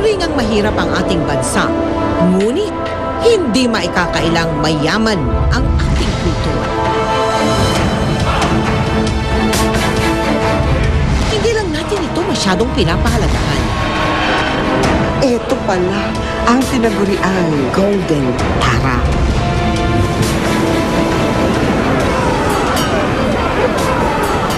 Turingang mahirap ang ating bansa, ngunit hindi maikakailang mayaman ang ating kultura. Hindi lang natin ito masyadong pinapahalagahan. Ito pala ang tinaguriang Golden Tara.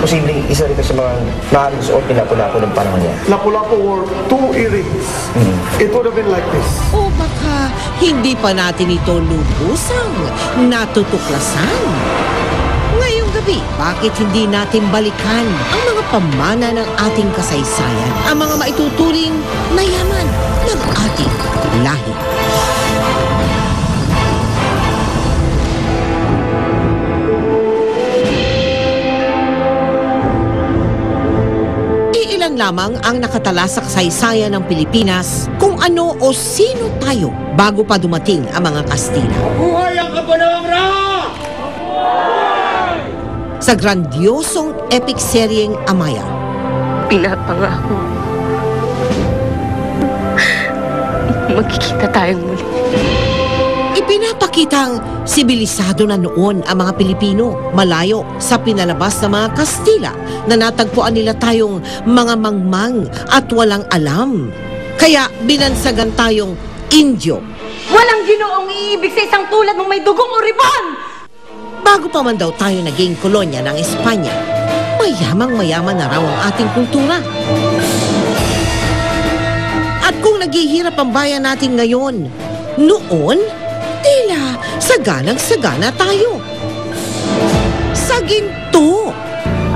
Posibleng isa rin sa mga maaaring suot ni Lapu-Lapu ng panahon niya. Lapu-Lapu wore 2 earrings. It would have been like this. O baka hindi pa natin ito lubusang natutuklasan. Ngayong gabi, bakit hindi natin balikan ang mga pamana ng ating kasaysayan, ang mga maituturing na yaman ng ating lahi? Iilan lamang ang nakatala sa kasaysayan ng Pilipinas kung ano o sino tayo bago pa dumating ang mga Kastila. Buhay ang Kabanawang Ra! Sa grandiosong epic seryeng Amaya, Pinapangako. Magkikita tayong muli. ipinapakitang sibilisado na noon ang mga Pilipino, malayo sa pinalabas ng mga Kastila na natagpuan nila tayong mga mangmang at walang alam. Kaya binansagan tayong Indio. Walang ginoong iibig sa isang tulad ng may dugong uribon! Bago pa man daw tayo naging kolonya ng Espanya, mayamang-mayaman na raw ang ating kultura. At kung naghihirap ang bayan natin ngayon, noon, tila saganang-sagana tayo. Sa ginto.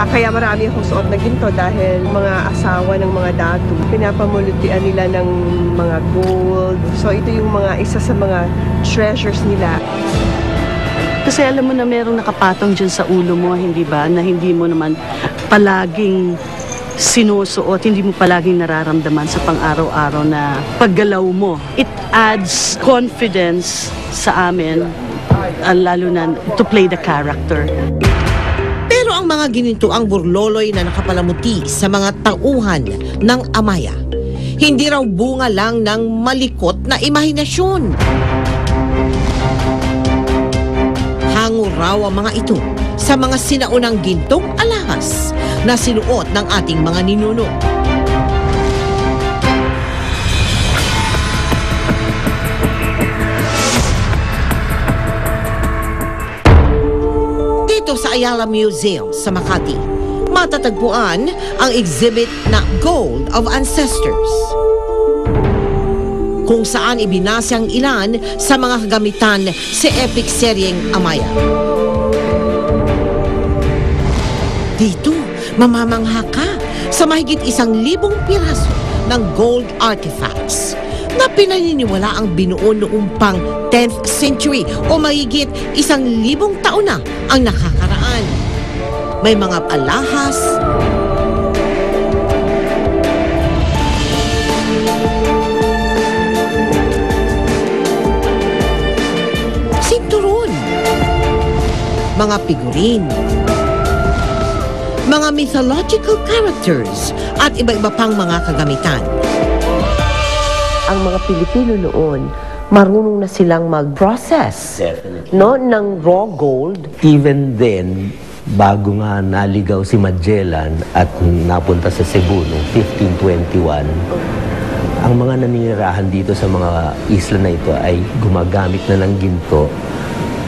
Kaya marami akong suot na ginto dahil mga asawa ng mga datu, pinapamulutian nila ng mga gold. So ito yung isa sa mga treasures nila. Kasi alam mo na merong nakapatong dyan sa ulo mo, hindi ba? Na hindi mo naman palaging sinusuot, hindi mo palaging nararamdaman sa pang-araw-araw na paggalaw mo. It adds confidence sa amin, lalo na to play the character. Pero ang mga ginintuang burloloy na nakapalamuti sa mga tauhan ng Amaya, hindi raw bunga lang ng malikot na imahinasyon. Hango raw ang mga ito sa mga sinaunang gintong alahas na sinuot ng ating mga ninuno. Dito sa Ayala Museum sa Makati, matatagpuan ang exhibit na Gold of Ancestors, kung saan ibinasa ang ilan sa mga kagamitan sa epic seryeng Amaya. Dito, mamamangha ka sa mahigit 1,000 piraso ng gold artifacts na pinaniniwala ang binuo noong pang 10th century o mahigit 1,000 taon na ang nakakaraan. May mga alahas, sinturon, mga figurin, mga mythological characters at iba-iba pang mga kagamitan. Ang mga Pilipino noon, marunong na silang mag-process ng raw gold. Even then, bago nga naligaw si Magellan at napunta sa Cebu noong 1521, ang mga naninirahan dito sa mga isla na ito ay gumagamit na ng ginto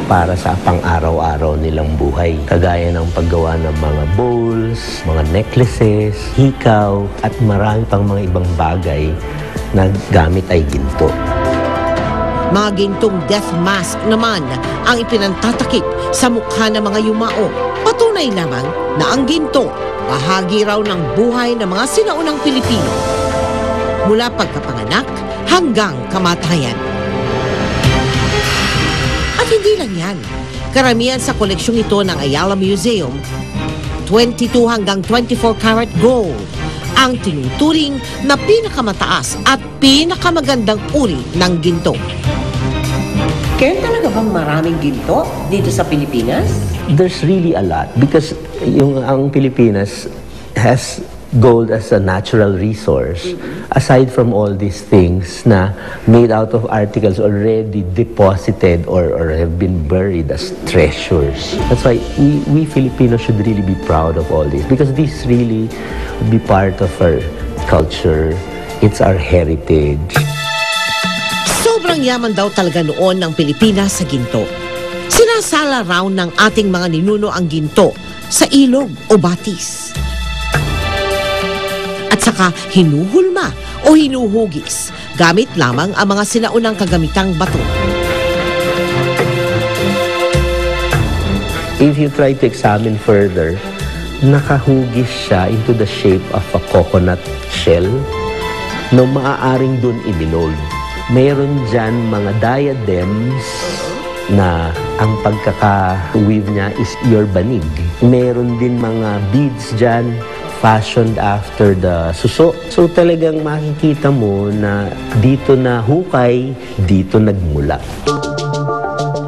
para sa pang-araw-araw nilang buhay. Kagaya ng paggawa ng mga bowls, mga necklaces, hikaw, at marami pang mga ibang bagay na gamit ay ginto. Mga gintong death mask naman ang ipinantatakip sa mukha ng mga yumao. Patunay lamang na ang ginto, bahagi raw ng buhay ng mga sinaunang Pilipino, mula pagkapanganak hanggang kamatayan. At hindi lang yan. Karamihan sa koleksyon ito ng Ayala Museum, 22 hanggang 24 karat gold ang tinuturing na pinakamataas at pinakamagandang uri ng ginto. Kaya talaga bang maraming ginto dito sa Pilipinas? There's really a lot because ang Pilipinas has gold as a natural resource, aside from all these things na made out of articles already deposited or have been buried as treasures. That's why we Filipinos should really be proud of all this, because this really would be part of our culture. It's our heritage. Sobrang yaman daw talaga noon ng Pilipinas sa ginto. Sinasala raw ng ating mga ninuno ang ginto sa ilog o batis. At saka hinuhulma o hinuhugis gamit lamang ang mga sinaunang kagamitang bato. If you try to examine further, nakahugis siya into the shape of a coconut shell na maaaring dun iminold. Mayroon dyan mga diadems na ang pagkaka-weave niya is your banig. Mayroon din mga beads dyan fashioned after the suso. So talagang makikita mo na dito na hukay, dito nagmula.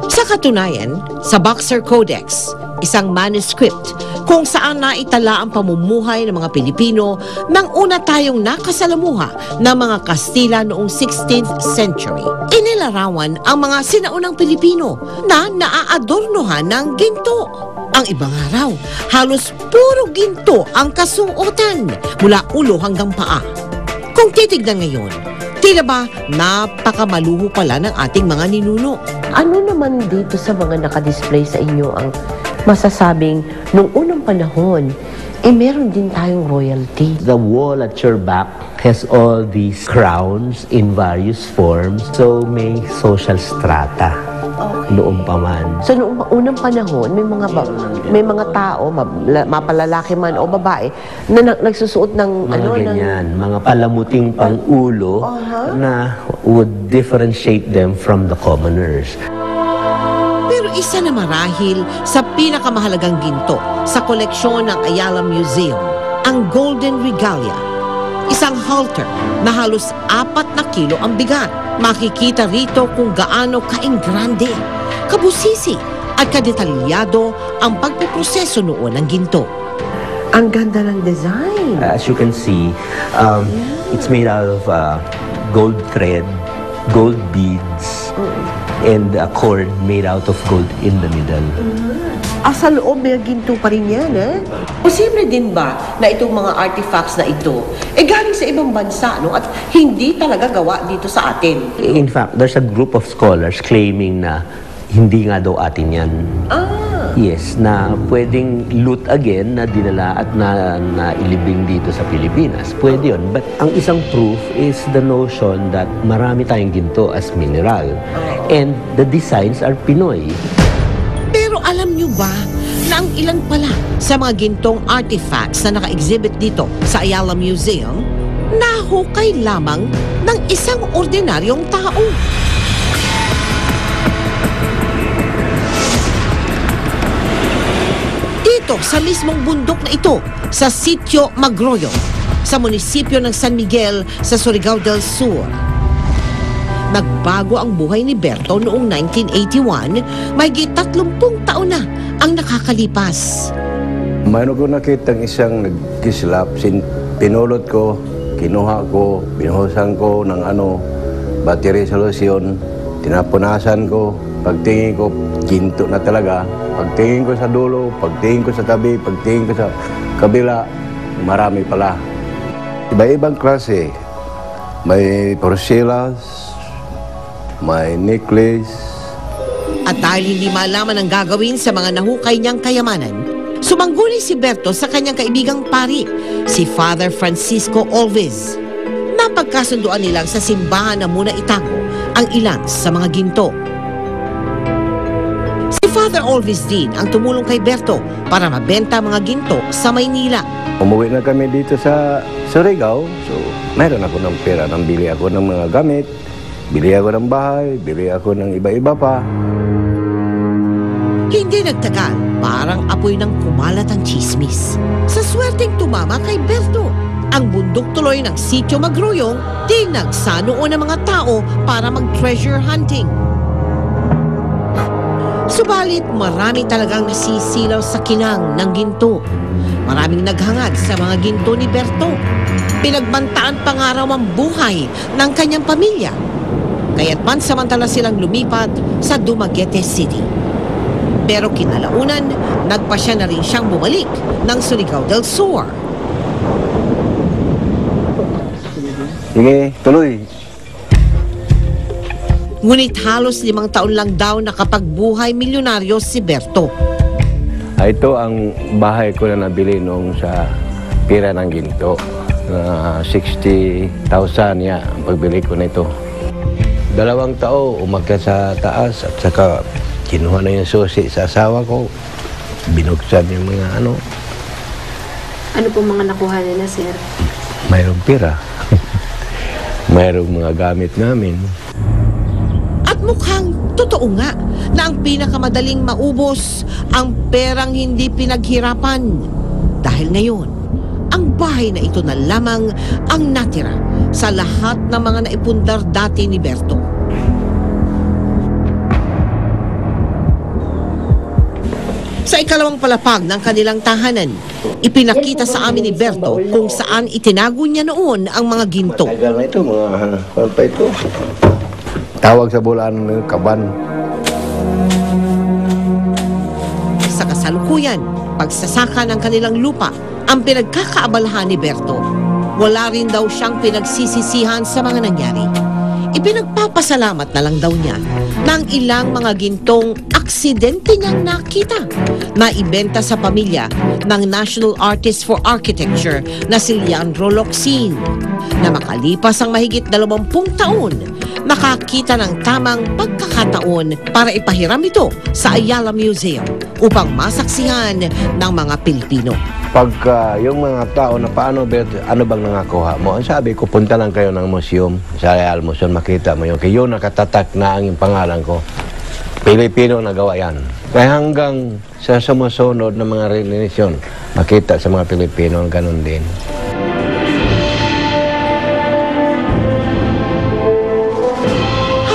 Sa katunayan, sa Boxer Codex, isang manuscript kung saan naitala ang pamumuhay ng mga Pilipino nang una tayong nakasalamuha ng mga Kastila noong 16th century. Inilarawan ang mga sinaunang Pilipino na naaadornohan ng ginto. Ang ibang araw, halos puro ginto ang kasuotan mula ulo hanggang paa. Kung titignan ngayon, tila ba napakamaluho pala ng ating mga ninuno? Ano naman dito sa mga nakadisplay sa inyo ang masasabing nung unang panahon, meron din tayong royalty? The wall at your back has all these crowns in various forms. So may social strata noong pa man. So noong unang panahon, may mga tao, mapalalaki man o babae, na nagsusuot ng mga ganyan, mga palamuting pang-ulo na would differentiate them from the commoners. Pero isa na marahil sa pinakamahalagang ginto sa koleksyon ng Ayala Museum, ang Golden Regalia. Isang halter na halos 4 na kilo ang bigat. Makikita rito kung gaano kaingrande, kabusisi at kadetalyado ang pagpiproseso noon ng ginto. Ang ganda ng design. As you can see, it's made out of gold thread, gold beads, and a cord made out of gold in the middle. Sa loob may ginto pa rin yan, eh? Posible din ba na itong mga artifacts na ito, galing sa ibang bansa, no? At hindi talaga gawa dito sa atin? In fact, there's a group of scholars claiming na hindi nga daw atin yan. Yes, na pwedeng loot again na dinala at na ilibing dito sa Pilipinas. Pwede yun. But ang isang proof is the notion that marami tayong ginto as mineral. And the designs are Pinoy. Pero alam nyo ba na ang ilan pala sa mga gintong artifacts na naka-exhibit dito sa Ayala Museum, nahukay lamang ng isang ordinaryong tao? Dito sa mismong bundok na ito, sa Sitio Magroyo, sa munisipyo ng San Miguel sa Surigao del Sur. Nagbago ang buhay ni Berto noong 1981, mahigit 30 taon na ang nakakalipas. Mayroon ko nakitang isang nagkislap, pinulot ko, kinuha ko, binuhusan ko ng battery solution, tinapunasan ko, pagtingin ko, ginto na talaga. Pagtingin ko sa dulo, pagtingin ko sa tabi, pagtingin ko sa kabila, marami pala. Iba-ibang klase, may porcelas, may necklace. At dahil hindi malaman ang gagawin sa mga nahukay niyang kayamanan, sumangguni si Berto sa kanyang kaibigang pari, si Father Francisco Alves. Napagkasunduan nilang sa simbahan na muna itago ang ilan sa mga ginto. Si Father Alves din ang tumulong kay Berto para mabenta ang mga ginto sa Maynila. Umuwi na kami dito sa Surigao, so mayroon ako ng pera, nang bili ako ng mga gamit, bili ako ng bahay, bili ako ng iba-iba pa. Hindi nagtagal, parang apoy ng kumalat ang chismis. Sa swerteng tumama kay Berto, ang bundok tuloy ng Sitio Magroyong tinagsanuon ng mga tao para mag-treasure hunting. Subalit marami talagang nasisilaw sa kinang ng ginto. Maraming naghangad sa mga ginto ni Berto. Pinagbantaan pa nga raw ang buhay ng kanyang pamilya. Kaya't pansamantala silang lumipat sa Dumaguete City. Pero kinalaunan, nagpasya na rin siyang bumalik ng Surigao del Sur. Sige, tuloy. Ngunit halos 5 taon lang daw nakapagbuhay milyonaryo si Berto. Ito ang bahay ko na nabili noong sa pira ng ginto. 60,000 niya ang pagbili ko nito. 2 taon umakyat sa taas at saka kinuha na yung susi sa asawa ko. Binuksan yung mga ano. Ano pong mga nakuha nila, sir? Mayroong pira. Mayroong mga gamit namin. At mukhang totoo nga na ang pinakamadaling maubos ang perang hindi pinaghirapan. Dahil ngayon, ang bahay na ito na lamang ang natira sa lahat ng mga naipundar dati ni Berto. Sa ikalawang palapag ng kanilang tahanan, ipinakita sa amin ni Berto kung saan itinago niya noon ang mga ginto. Tagal na ito, mga pa ito. Tawag sa bulaan kaban. Sa kasalukuyan, pagsasaka ng kanilang lupa ang pinagkakaabalahan ni Berto. Wala rin daw siyang pinagsisisihan sa mga nangyari. Ipinagpapasalamat na lang daw niya ng ilang mga gintong aksidente niyang nakita na ibenta sa pamilya ng National Artist for Architecture na si Leandro Locsin, na makalipas ang mahigit 20 taon, nakakita ng tamang pagkakataon para ipahiram ito sa Ayala Museum upang masaksihan ng mga Pilipino. Pagka yung mga tao na paano, ano bang nangakuha mo? Ang sabi ko, punta lang kayo ng museum, sa Ayala Museum, makita mo yun. Kaya yun nakatatak na ang pangalan ko. Pilipino nagawa yan. Kaya hanggang sa sumusunod ng mga relinisyon, makita sa mga Pilipino, ganun din.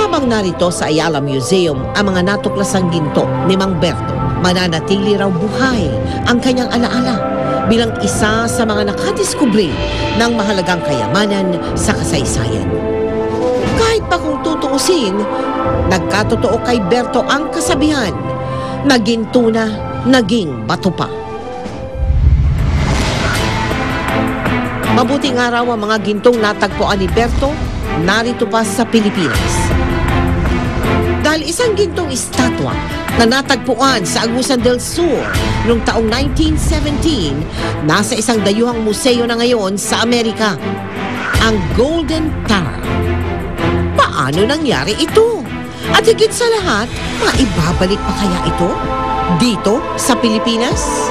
Habang narito sa Ayala Museum ang mga natuklasang ginto ni Mang Berto, mananatili raw buhay ang kanyang alaala bilang isa sa mga nakadiskubre ng mahalagang kayamanan sa kasaysayan. Kahit pa kung tutuusin, nagkatotoo kay Berto ang kasabihan, na ginto na, naging bato pa. Mabuting araw ang mga gintong natagpuan ni Berto, narito pa sa Pilipinas. Dahil isang gintong estatwa na natagpuan sa Agusan del Sur noong taong 1917, nasa isang dayuhang museo na ngayon sa Amerika, ang Golden Tower. Paano nangyari ito? At higit sa lahat, maibabalik pa kaya ito dito sa Pilipinas?